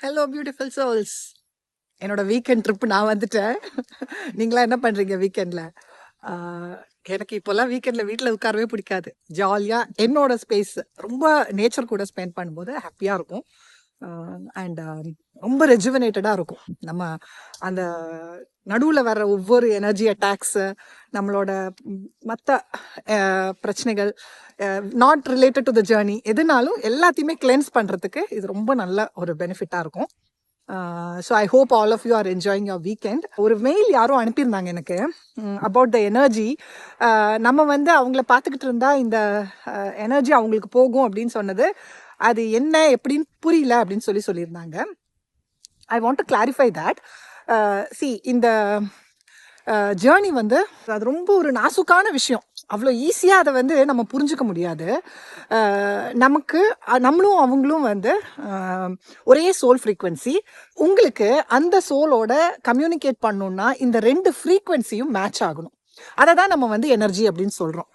Hello beautiful souls. என்னோட weekend trip நான் வந்துட்டேன். நீங்களாம் என்ன பண்ணுறீங்க வீக்கெண்டில்? எனக்கு இப்போல்லாம் வீக்கெண்டில் வீட்டில் உட்காரவே பிடிக்காது. ஜாலியாக என்னோட ஸ்பேஸ் ரொம்ப நேச்சர் கூட ஸ்பெண்ட் பண்ணும்போது ஹாப்பியாக இருக்கும். அண்ட் ரொம்ப ரெஜுவனேட்டடாக இருக்கும். நம்ம அந்த நடுவில் வர்ற ஒவ்வொரு எனர்ஜி அட்டாக்ஸு, நம்மளோட மற்ற பிரச்சனைகள் not related to the journey எதுனாலும் எல்லாத்தையுமே கிளென்ஸ் பண்ணுறதுக்கு இது ரொம்ப நல்ல ஒரு பெனிஃபிட்டாக இருக்கும். So I hope all of you are enjoying your weekend. ஒரு மெயில் யாரும் அனுப்பியிருந்தாங்க எனக்கு அபவுட் த எனர்ஜி. நம்ம வந்து அவங்கள பார்த்துக்கிட்டு இருந்தா இந்த எனர்ஜி அவங்களுக்கு போகும் அப்படின்னு சொன்னது, அது என்ன எப்படின்னு புரியல அப்படின்னு சொல்லியிருந்தாங்க. ஐ வாண்ட் டு கிளாரிஃபை தட். இந்த ஜேர்னி வந்து அது ரொம்ப ஒரு நாசுக்கான விஷயம். அவ்வளோ ஈஸியாக அதை வந்து நம்ம புரிஞ்சுக்க முடியாது. நம்மளும் அவங்களும் வந்து ஒரே சோல் ஃப்ரீக்வன்சி. உங்களுக்கு அந்த சோலோட கம்யூனிகேட் பண்ணணுன்னா இந்த ரெண்டு ஃப்ரீக்வன்சியும் மேட்ச் ஆகணும். அதை தான் நம்ம வந்து எனர்ஜி அப்படின்னு சொல்கிறோம்.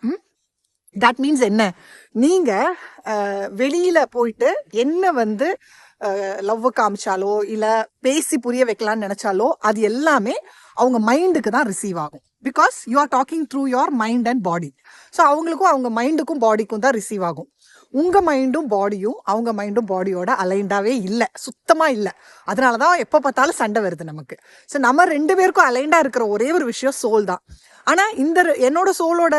தட் மீன்ஸ் என்ன, நீங்கள் வெளியில் போயிட்டு என்ன வந்து லவ் காமிச்சாலோ இல்லை பேசி புரிய வைக்கலான்னு நினச்சாலோ அது எல்லாமே அவங்க மைண்டுக்கு தான் ரிசீவ் ஆகும். Because you are talking through your mind and body. So அவங்களுக்கும் அவங்க மைண்டுக்கும் பாடிக்கும் தான் ரிசீவ் ஆகும். உங்கள் மைண்டும் பாடியும் அவங்க மைண்டும் பாடியோட அலைண்டாவே இல்லை, சுத்தமாக இல்லை. அதனால தான் எப்போ பார்த்தாலும் சண்டை வருது நமக்கு. ஸோ நம்ம ரெண்டு பேருக்கும் அலைண்டாக இருக்கிற ஒரே ஒரு விஷயம் சோல் தான். ஆனால் என்னோட சோலோட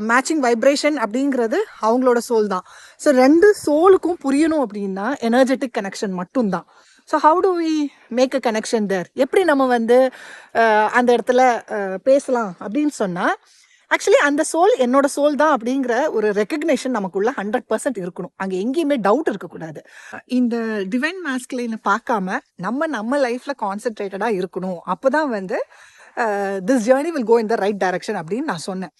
மேட்சிங் வைப்ரேஷன் அப்படிங்கிறது அவங்களோட சோல் தான். ஸோ ரெண்டு சோலுக்கும் புரியணும் அப்படின்னா எனர்ஜெட்டிக் கனெக்ஷன் மட்டும்தான். So how do we make a connection there? எப்படி நம்ம வந்து அந்த இடத்துல பேசலாம் அப்படின்னு சொன்னால், ஆக்சுவலி அந்த சோல் என்னோட சோல் தான் அப்படிங்கிற ஒரு ரெக்கக்னேஷன் நமக்குள்ள 100% இருக்கணும். அங்கே எங்கேயுமே டவுட் இருக்கக்கூடாது. இந்த டிவைன் மாஸ்குலைனை பார்க்காம நம்ம லைஃப்பில் கான்சென்ட்ரேட்டடாக இருக்கணும். அப்போ தான் வந்து this journey will go in the right direction அப்படின்னு நான் சொன்னேன்.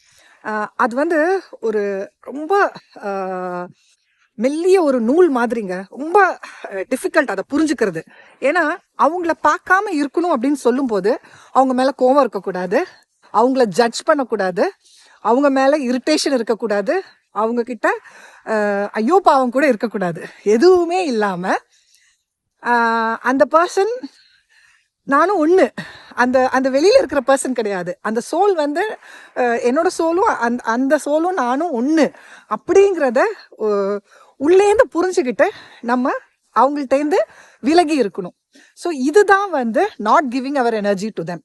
அது வந்து ஒரு ரொம்ப மெல்லிய ஒரு நூல் மாதிரிங்க. ரொம்ப டிஃபிகல்ட் அதை புரிஞ்சுக்கிறது. ஏன்னா அவங்கள பார்க்காம இருக்கணும் அப்படின்னு சொல்லும்போது அவங்க மேலே கோவம் இருக்கக்கூடாது, அவங்கள ஜட்ஜ் பண்ணக்கூடாது, அவங்க மேலே இரிட்டேஷன் இருக்கக்கூடாது, அவங்க கிட்ட ஐயோ பாவம் கூட இருக்கக்கூடாது. எதுவுமே இல்லாமல் அந்த பர்சன் நானும் ஒன்று, அந்த வெளியில் இருக்கிற பர்சன் கிடையாது. அந்த சோல் வந்து என்னோட சோலும் அந்த சோலும் நானும் ஒன்று அப்படிங்கிறத உள்ளேந்து புரிஞ்சுக்கிட்டு நம்ம அவங்கள்ட்டேருந்து விலகி இருக்கணும். ஸோ இதுதான் வந்து not giving our energy to them.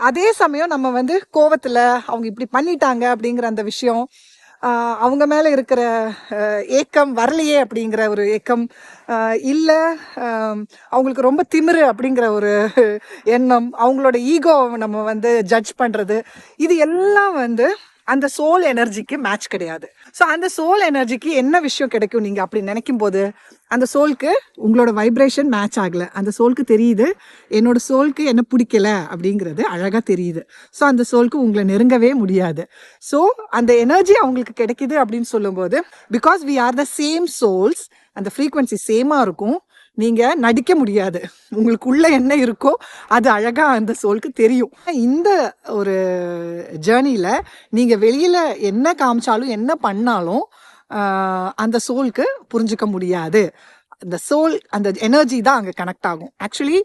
அதே சமயம் நம்ம வந்து கோவத்தில் அவங்க இப்படி பண்ணிட்டாங்க அப்படிங்கிற அந்த விஷயம், அவங்க மேலே இருக்கிற ஏக்கம் வரலையே அப்படிங்கிற ஒரு ஏக்கம், இல்லை அவங்களுக்கு ரொம்ப திமிரு அப்படிங்கிற ஒரு எண்ணம், அவங்களோட ஈகோ நம்ம வந்து ஜட்ஜ் பண்ணுறது, இது எல்லாம் வந்து அந்த சோல் எனர்ஜிக்கு மேட்ச் கிடையாது. ஸோ அந்த சோல் எனர்ஜிக்கு என்ன விஷயம் கிடைக்கும் நீங்கள் அப்படி நினைக்கும் போது? அந்த சோலுக்கு உங்களோட வைப்ரேஷன் மேட்ச் ஆகலை. அந்த சோலுக்கு தெரியுது என்னோட சோலுக்கு என்ன பிடிக்கல அப்படிங்கிறது அழகாக தெரியுது. ஸோ அந்த சோலுக்கு உங்களை நெருங்கவே முடியாது. ஸோ அந்த எனர்ஜி அவங்களுக்கு கிடைக்குது அப்படின்னு சொல்லும்போது, because we are the same souls, அந்த ஃப்ரீக்வன்சி சேமாக இருக்கும். நீங்கள் நடிக்க முடியாது. உங்களுக்குள்ள என்ன இருக்கோ அது அழகாக அந்த சோலுக்கு தெரியும். இந்த ஒரு ஜேர்னியில் நீங்கள் வெளியில் என்ன காமிச்சாலும் என்ன பண்ணாலும் அந்த சோலுக்கு புரிஞ்சுக்க முடியாது. அந்த சோல், அந்த எனர்ஜி தான் அங்கே கனெக்ட் ஆகும். Actually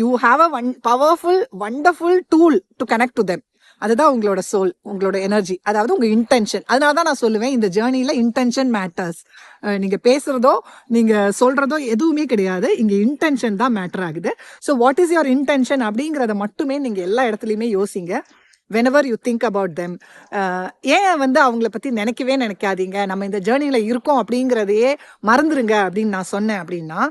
you have a powerful wonderful tool to connect to them. அதுதான் உங்களோட சோல், உங்களோட எனர்ஜி, அதாவது உங்கள் இன்டென்ஷன். அதனால தான் நான் சொல்லுவேன், இந்த ஜேர்னியில் இன்டென்ஷன் மேட்டர்ஸ். நீங்கள் பேசுகிறதோ நீங்கள் சொல்கிறதோ எதுவுமே கிடையாது, இங்கே இன்டென்ஷன் தான் மேட்டர் ஆகுது. So what is your intention அப்படிங்கிறத மட்டுமே நீங்கள் எல்லா இடத்துலையுமே யோசிங்க. whenever you think about them. ஏன் வந்து அவங்கள பற்றி நினைக்காதீங்க, நம்ம இந்த ஜேர்னியில் இருக்கோம் அப்படிங்கிறதையே மறந்துடுங்க அப்படின்னு நான் சொன்னேன். அப்படின்னா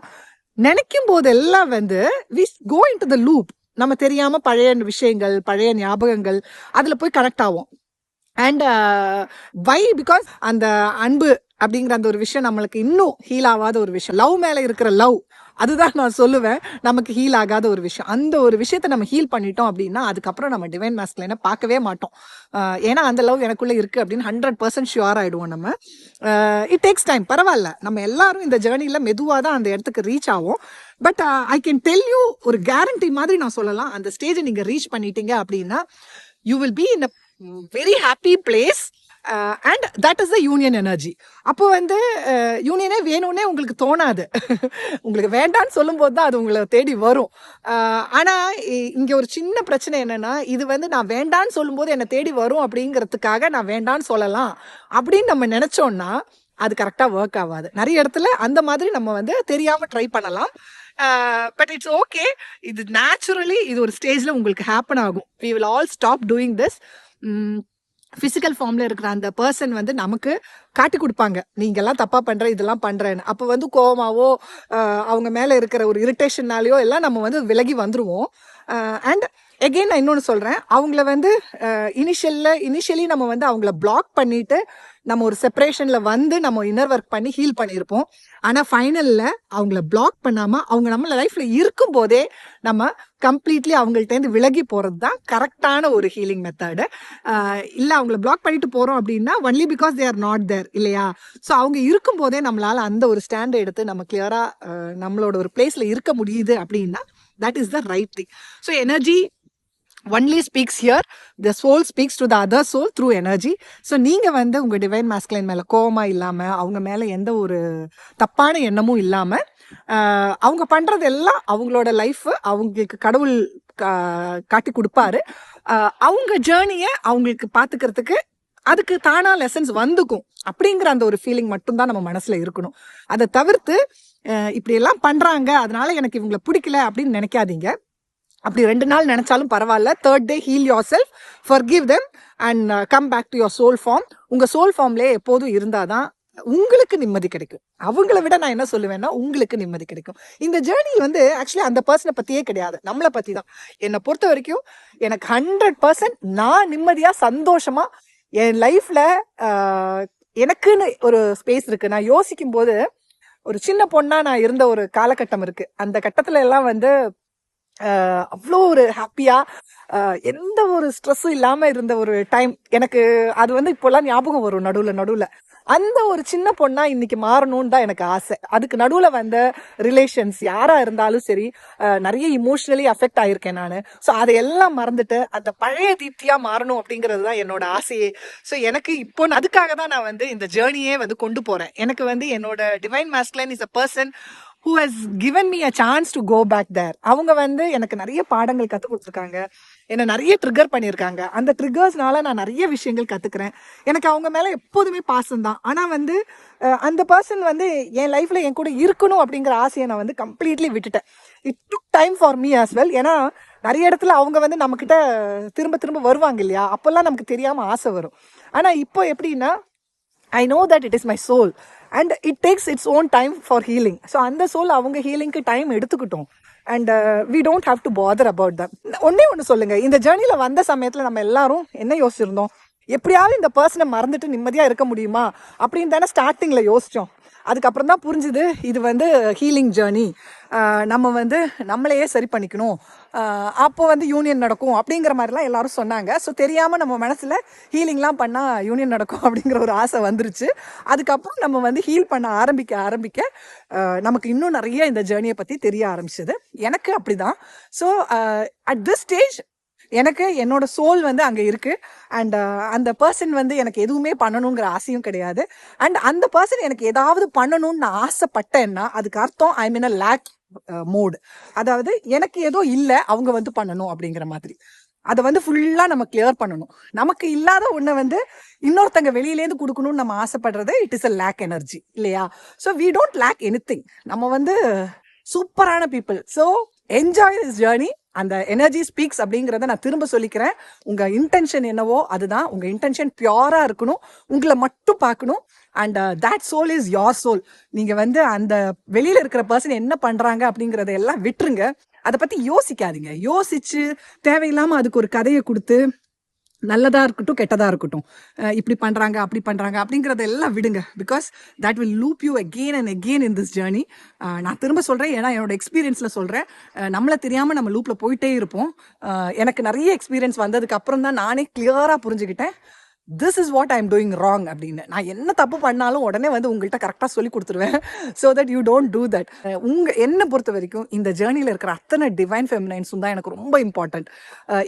நினைக்கும் போதெல்லாம் வந்து we go into the loop. நம்ம தெரியாமல் பழைய விஷயங்கள், பழைய ஞாபகங்கள் அதில் போய் கனெக்ட் ஆகும். அண்ட் வை பிகாஸ் அந்த அன்பு அப்படிங்கிற அந்த ஒரு விஷயம் நம்மளுக்கு இன்னும் ஹீல் ஆகாத ஒரு விஷயம். லவ் மேலே இருக்கிற லவ், அதுதான் நான் சொல்லுவேன் நமக்கு ஹீல் ஆகாத ஒரு விஷயம். அந்த ஒரு விஷயத்த நம்ம ஹீல் பண்ணிட்டோம் அப்படின்னா அதுக்கப்புறம் நம்ம டிவைன் மாஸ்குலைனை பார்க்கவே மாட்டோம். ஏன்னா அந்த லவ் எனக்குள்ளே இருக்குது அப்படின்னு 100% ஷுவர் ஆகிடுவோம் நம்ம. இட் டேக்ஸ் டைம், பரவாயில்ல. நம்ம எல்லாரும் இந்த ஜேர்னியில் மெதுவாக தான் அந்த இடத்துக்கு ரீச் ஆகும். But I can tell you, ஒரு கேரண்டி மாதிரி நான் சொல்லலாம், அந்த ஸ்டேஜை நீங்கள் ரீச் பண்ணிட்டீங்க அப்படின்னா you will be in a very happy place. And that is the union energy. அப்போ வந்து யூனியனே வேணும்னே உங்களுக்கு தோணாது. உங்களுக்கு வேண்டான்னு சொல்லும்போது தான் அது உங்களை தேடி வரும். ஆனால் இங்கே ஒரு சின்ன பிரச்சனை என்னன்னா, இது வந்து நான் வேண்டான்னு சொல்லும்போது என்னை தேடி வரும் அப்படிங்கிறதுக்காக நான் வேண்டான்னு சொல்லலாம் அப்படின்னு நம்ம நினச்சோன்னா அது கரெக்டாக ஒர்க் ஆகாது. நிறைய இடத்துல அந்த மாதிரி நம்ம வந்து தெரியாமல் ட்ரை பண்ணலாம். But it's okay. இது நேச்சுரலி இது ஒரு ஸ்டேஜில் உங்களுக்கு ஹேப்பன் ஆகும். We will all stop doing this. Physical ஃபார்மில் இருக்கிற அந்த பர்சன் வந்து நமக்கு காட்டி கொடுப்பாங்க, நீங்கள்லாம் தப்பாக பண்ணுற இதெல்லாம் பண்ணுறேன்னு. அப்போ வந்து கோவமாவோ அவங்க மேலே இருக்கிற ஒரு இரிட்டேஷன்னாலேயோ எல்லாம் நம்ம வந்து விலகி வந்துடுவோம். அண்ட் எகெயின் நான் இன்னொன்று சொல்கிறேன், அவங்கள வந்து இனிஷியலி நம்ம வந்து அவங்கள பிளாக் பண்ணிவிட்டு நம்ம ஒரு செப்பரேஷனில் வந்து நம்ம இன்னர் ஒர்க் பண்ணி ஹீல் பண்ணியிருப்போம். ஆனால் ஃபைனலில் அவங்கள பிளாக் பண்ணாமல் அவங்க நம்ம லைஃப்பில் இருக்கும்போதே நம்ம கம்ப்ளீட்லி அவங்கள்ட்டேருந்து விலகி போகிறது தான் கரெக்டான ஒரு ஹீலிங் மெத்தடு. இல்லை அவங்கள பிளாக் பண்ணிட்டு போகிறோம் அப்படின்னா only because they are not there இல்லையா? ஸோ அவங்க இருக்கும்போதே நம்மளால் அந்த ஒரு ஸ்டாண்டை எடுத்து நம்ம கிளியராக நம்மளோட ஒரு பிளேஸில் இருக்க முடியுது அப்படின்னா that is the right thing. So energy only speaks here, the soul speaks to the other soul through energy. So நீங்கள் வந்து உங்கள் டிவைன் மாஸ்குலைன் மேலே கோவமாக இல்லாமல், அவங்க மேலே எந்த ஒரு தப்பான எண்ணமும் இல்லாமல், அவங்க பண்ணுறது எல்லாம் அவங்களோட லைஃபு அவங்களுக்கு கடவுள் காட்டி கொடுப்பாரு. அவங்க ஜேர்னியை அவங்களுக்கு பார்த்துக்கிறதுக்கு அதுக்கு தானா லெசன்ஸ் வந்துக்கும் அப்படிங்கிற அந்த ஒரு ஃபீலிங் மட்டும்தான் நம்ம மனசில் இருக்கணும். அதை தவிர்த்து இப்படியெல்லாம் பண்ணுறாங்க அதனால எனக்கு இவங்களை பிடிக்கல அப்படின்னு நினைக்காதீங்க. அப்படி 2 நாள் நினைச்சாலும் பரவாயில்ல. 3rd day heal yourself, forgive them and come back to your soul form. உங்க சோல் ஃபார்ம்லேயே எப்போதும் இருந்தாதான் உங்களுக்கு நிம்மதி கிடைக்கும். அவங்கள விட நான் என்ன சொல்லுவேன்னா உங்களுக்கு நிம்மதி கிடைக்கும். இந்த ஜேர்னி வந்து ஆக்சுவலி அந்த பர்சனை பற்றியே கிடையாது, நம்மளை பற்றி தான். என்னை பொறுத்த வரைக்கும் எனக்கு 100% நான் நிம்மதியாக சந்தோஷமாக என் லைஃப்பில் எனக்குன்னு ஒரு ஸ்பேஸ் இருக்குது. நான் யோசிக்கும் போது ஒரு சின்ன பொண்ணாக நான் இருந்த ஒரு காலகட்டம் இருக்குது. அந்த கட்டத்தில் எல்லாம் வந்து அவ்வளோ ஒரு ஹாப்பியாக எந்த ஒரு ஸ்ட்ரெஸ்ஸும் இல்லாமல் இருந்த ஒரு டைம் எனக்கு. அது வந்து இப்போல்லாம் ஞாபகம் வரும் நடுவில். அந்த ஒரு சின்ன பொண்ணா இன்னைக்கு மாறணும்னு தான் எனக்கு ஆசை. அதுக்கு நடுவில் வந்த ரிலேஷன்ஸ் யாராக இருந்தாலும் சரி, நிறைய இமோஷ்னலி அஃபெக்ட் ஆகியிருக்கேன் நான். ஸோ அதையெல்லாம் மறந்துட்டு அந்த பழைய தீப்தியாக மாறணும் அப்படிங்கிறது தான் என்னோட ஆசையே. ஸோ எனக்கு இப்போ அதுக்காக தான் நான் வந்து இந்த ஜேர்னியே வந்து கொண்டு போகிறேன். எனக்கு வந்து என்னோட divine masculine is a person who has given me a chance to go back there. அவங்க வந்து எனக்கு நிறைய பாடங்கள் கற்றுக் கொடுத்துருக்காங்க, என்னை நிறைய ட்ரிகர் பண்ணியிருக்காங்க. அந்த ட்ரிகர்ஸ்னால நான் நிறைய விஷயங்கள் கற்றுக்குறேன். எனக்கு அவங்க மேலே எப்போதுமே பாசம் தான். ஆனால் வந்து அந்த பர்சன் வந்து என் லைஃப்பில் என் கூட இருக்கணும் அப்படிங்கிற ஆசையை நான் வந்து கம்ப்ளீட்லி விட்டுட்டேன். It took time for me as well. ஏன்னா நிறைய இடத்துல அவங்க வந்து நம்மக்கிட்ட திரும்ப வருவாங்க இல்லையா, அப்போல்லாம் நமக்கு தெரியாமல் ஆசை வரும். ஆனால் இப்போ எப்படின்னா I know that it is my soul and it takes its own time for healing. So அந்த சோல் அவங்க ஹீலிங்க்கு டைம் எடுத்துக்கிட்டோம். And we don't have to bother about them. ஒன்று சொல்லுங்க, இந்த ஜேர்னியில் வந்த சமயத்தில் நம்ம எல்லாரும் என்ன யோசிச்சிருந்தோம்? எப்படியாவது இந்த பர்சனை மறந்துட்டு நிம்மதியாக இருக்க முடியுமா அப்படின்னு தானே ஸ்டார்டிங்கில் யோசித்தோம். அதுக்கப்புறம் தான் புரிஞ்சுது இது வந்து ஹீலிங் ஜேர்னி, நம்ம வந்து நம்மளையே சரி பண்ணிக்கணும், அப்போ வந்து யூனியன் நடக்கும் அப்படிங்கிற மாதிரிலாம் எல்லாரும் சொன்னாங்க. ஸோ தெரியாமல் நம்ம மனசில் ஹீலிங்லாம் பண்ணால் யூனியன் நடக்கும் அப்படிங்கிற ஒரு ஆசை வந்துருச்சு. அதுக்கப்புறம் நம்ம வந்து ஹீல் பண்ண ஆரம்பிக்க நமக்கு இன்னும் நிறைய இந்த ஜேர்னியை பற்றி தெரிய ஆரம்பிச்சது. எனக்கு அப்படி தான். ஸோ அட் திஸ் ஸ்டேஜ் எனக்கு என்னோட சோல் வந்து அங்கே இருக்குது. அண்ட் அந்த பர்சன் வந்து எனக்கு எதுவுமே பண்ணணுங்கிற ஆசையும் கிடையாது. அண்ட் அந்த பர்சன் எனக்கு ஏதாவது பண்ணணும்னு நான் ஆசைப்பட்டேன்னா அதுக்கு அர்த்தம் ஐ மீன் அ லேக் மோட். அதாவது எனக்கு ஏதோ இல்லை, அவங்க வந்து பண்ணணும் அப்படிங்கிற மாதிரி. அதை வந்து ஃபுல்லாக நம்ம கிளியர் பண்ணணும். நமக்கு இல்லாத ஒன்றை வந்து இன்னொருத்தங்க வெளியிலேருந்து கொடுக்கணும்னு நம்ம ஆசைப்படுறது it is a lack energy இல்லையா? So we don't lack anything. நம்ம வந்து சூப்பரான people. So enjoy this journey. அந்த எனர்ஜி ஸ்பீக்ஸ் அப்படிங்கிறத நான் திரும்ப சொல்லிக்கிறேன். உங்கள் இன்டென்ஷன் என்னவோ அதுதான். உங்கள் இன்டென்ஷன் பியூராக இருக்கணும், உங்களை மட்டும் பார்க்கணும். And that soul is your soul. நீங்கள் வந்து அந்த வெளியில் இருக்கிற பர்சன் என்ன பண்ணுறாங்க அப்படிங்கிறத எல்லாம் விட்டுருங்க. அதை பற்றி யோசிக்காதீங்க. யோசிச்சு தேவையில்லாமல் அதுக்கு ஒரு கதையை கொடுத்து நல்லதாக இருக்கட்டும் கெட்டதாக இருக்கட்டும், இப்படி பண்ணுறாங்க அப்படி பண்ணுறாங்க அப்படிங்கிறத எல்லாம் விடுங்க. Because that will loop you again and again in this journey. நான் திரும்ப சொல்கிறேன், ஏன்னா என்னோட எக்ஸ்பீரியன்ஸில் சொல்கிறேன். நம்மளை தெரியாமல் நம்ம லூப்பில் போயிட்டே இருப்போம். எனக்கு நிறைய எக்ஸ்பீரியன்ஸ் வந்ததுக்கு அப்புறம் தான் நானே கிளியராக புரிஞ்சுக்கிட்டேன். This is what I am doing wrong அப்படின்னு. நான் என்ன தப்பு பண்ணாலும் உடனே வந்து உங்கள்கிட்ட கரெக்டாக சொல்லி கொடுத்துருவேன். So that you don't do that. என்னை பொறுத்த வரைக்கும் இந்த ஜேர்னியில் இருக்கிற அத்தனை டிவைன் ஃபெமினைன்ஸும் தான் எனக்கு ரொம்ப இம்பார்ட்டன்ட்.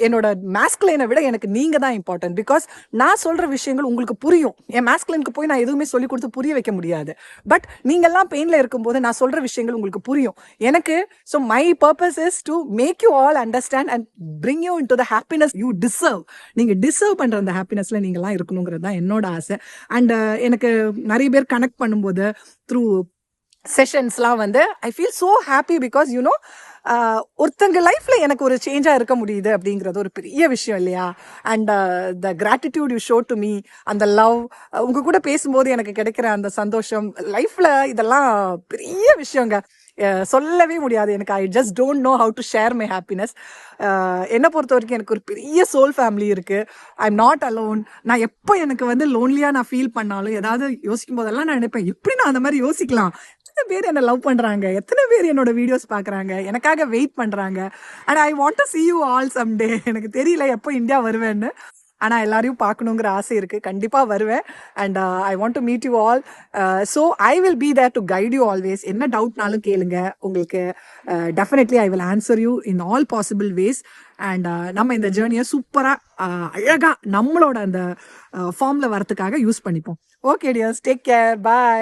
என்னோட மேஸ்குலைனை விட எனக்கு நீங்கள் தான் இம்பார்ட்டன்ட். பிகாஸ் நான் சொல்கிற விஷயங்கள் உங்களுக்கு புரியும். என் மேஸ்குலைனுக்கு போய் நான் எதுவுமே சொல்லி கொடுத்து புரிய வைக்க முடியாது. பட் நீங்கள்லாம் பெயினில் இருக்கும்போது நான் சொல்கிற விஷயங்கள் உங்களுக்கு புரியும் எனக்கு. So my purpose is to make you all understand and bring you into the happiness you deserve. நீங்கள் டிசர்வ் பண்ணுற அந்த ஹாப்பினஸ்ல நீங்கள்லாம் இருக்கணுங்கிறது தான் என்னோட ஆசை. அண்ட் எனக்கு நிறைய பேர் கனெக்ட் பண்ணும்போது த்ரூ செஷன்ஸ்லாம் வந்து I feel so happy. Because you know ஒருத்தங்க லைஃப்ல எனக்கு ஒரு சேஞ்சாக இருக்க முடியுது அப்படிங்கிறது ஒரு பெரிய விஷயம் இல்லையா? And the gratitude you show to me, அந்த லவ், உங்க கூட பேசும்போது எனக்கு கிடைக்கிற அந்த சந்தோஷம் லைஃப்ல, இதெல்லாம் பெரிய விஷயங்க. சொல்லவே முடியாது. எனக்கு I just don't know how to share my happiness. என்னை பொறுத்த வரைக்கும் எனக்கு ஒரு பெரிய சோல் ஃபேமிலி இருக்குது. I am not alone. நான் எப்போ எனக்கு வந்து லோன்லியாக நான் ஃபீல் பண்ணாலும், ஏதாவது யோசிக்கும் போதெல்லாம் நான் நினைப்பேன், எப்படி நான் அந்த மாதிரி யோசிக்கலாம்? எத்தனை பேர் என்னை லவ் பண்ணுறாங்க, எத்தனை பேர் என்னோட வீடியோஸ் பார்க்குறாங்க, எனக்காக வெயிட் பண்ணுறாங்க. And I want to see you all someday. எனக்கு தெரியல எப்போ இந்தியா வருவேன்னு, ஆனால் எல்லாரையும் பார்க்கணுங்கிற ஆசை இருக்குது. கண்டிப்பாக வருவேன். And I want to meet you all. So I will be there to guide you always. என்ன டவுட்னாலும் கேளுங்க. உங்களுக்கு definitely I will answer you in all possible ways. And நம்ம இந்த ஜேர்னியை சூப்பராக அழகாக நம்மளோட அந்த ஃபார்மில் வரத்துக்காக யூஸ் பண்ணிப்போம். ஓகே டியர்ஸ், டேக் கேர், பாய்.